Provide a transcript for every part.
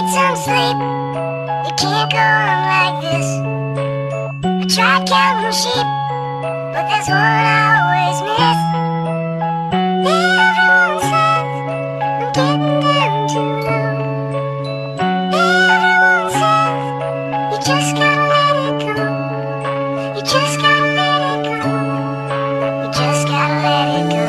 some sleep. You can't go on like this. I tried counting sheep, but there's one I always miss. Everyone says I'm getting down too low. Everyone says you just gotta let it go. You just gotta let it go. You just gotta let it go.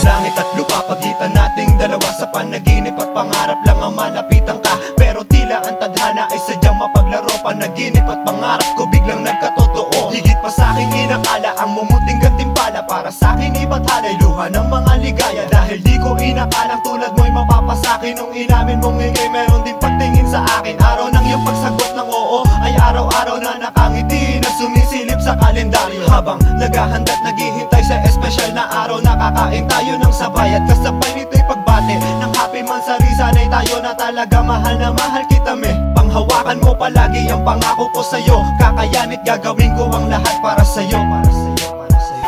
Langit at lupa, pagitan nating dalawa. Sa panaginip at pangarap lang ang malapitan ka, pero tila ang tadhana ay sadyang mapaglaro. Panaginip at pangarap ko biglang nagkatotoo. Higit pa sa'king inakala ang mumuting gantimpala. Para sa'kin ibathalay luha ng mga ligaya. Dahil di ko inakalang tulad mo'y mapapasakin. Nung inamin mong ikay meron din pagtingin sa akin. Araw ng iyong pagsagot ng oo ay araw-araw na nakangiti na sumisilip sa kalendaryo. Habang naghahanda't naghihintay sa espesyal na araw, nakakain tayo ng sabay at kasabay nito'y pagbate ng happy man sa sanay tayo na talaga mahal na mahal kita me. Panghawakan mo palagi ang pangako ko sa'yo. Kakayanit gagawin ko ang lahat para sa'yo. Para sa'yo, para sa'yo.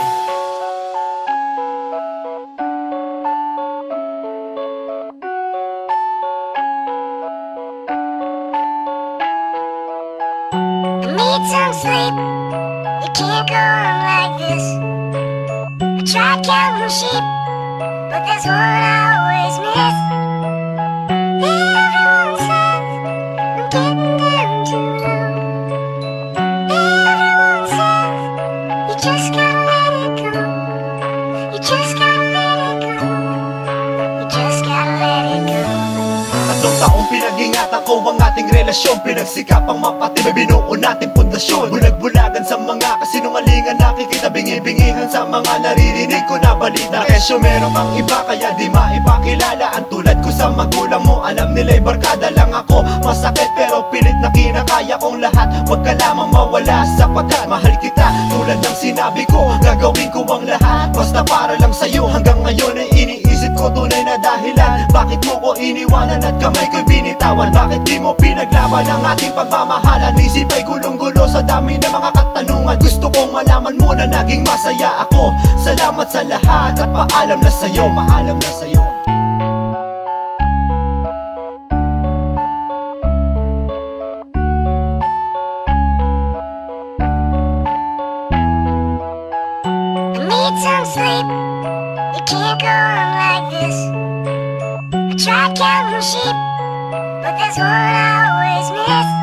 I need some sleep. You can't go on like this. I tried counting sheep, but there's one I always miss. Everyone says I'm getting down too low. Everyone says you just gotta let it go. You just gotta let it go. You just gotta let it go. Tatlong taong pinag-ingatan ko ang ating relasyon. Pinagsikapang mapatibay, binuo nating pundasyon. Bulag-bulagan sa mga kasinungalingan, nakikita bingi-bingihan sa mga naririnig ko na balita. Kesyo meron kang iba kaya di maipakilala. Ang tulad ko sa magulang mo, alam nila'y barkada lang ako. Masakit pero pilit na kinakaya kong lahat. Huwag ka lamang mawala sapagkat mahal kita. Tulad ng sinabi ko, gagawin ko ang lahat basta para lang sa'yo. Hanggang ngayon ay iniisip ko tunay na dahilan. Bakit mo ko iniwanan at kamay ko'y binitawan? Bakit di mo pinaglaban ang ating pagmamahalan? Isip ay gulong-gulo sa dami ng mga katanungan. Gusto kong malaman mo na naging masaya ako. Salamat sa lahat at paalam na sa'yo. Paalam na sa'yo. I need some sleep. You can't go on like this. I tried counting sheep, but there's one I always miss.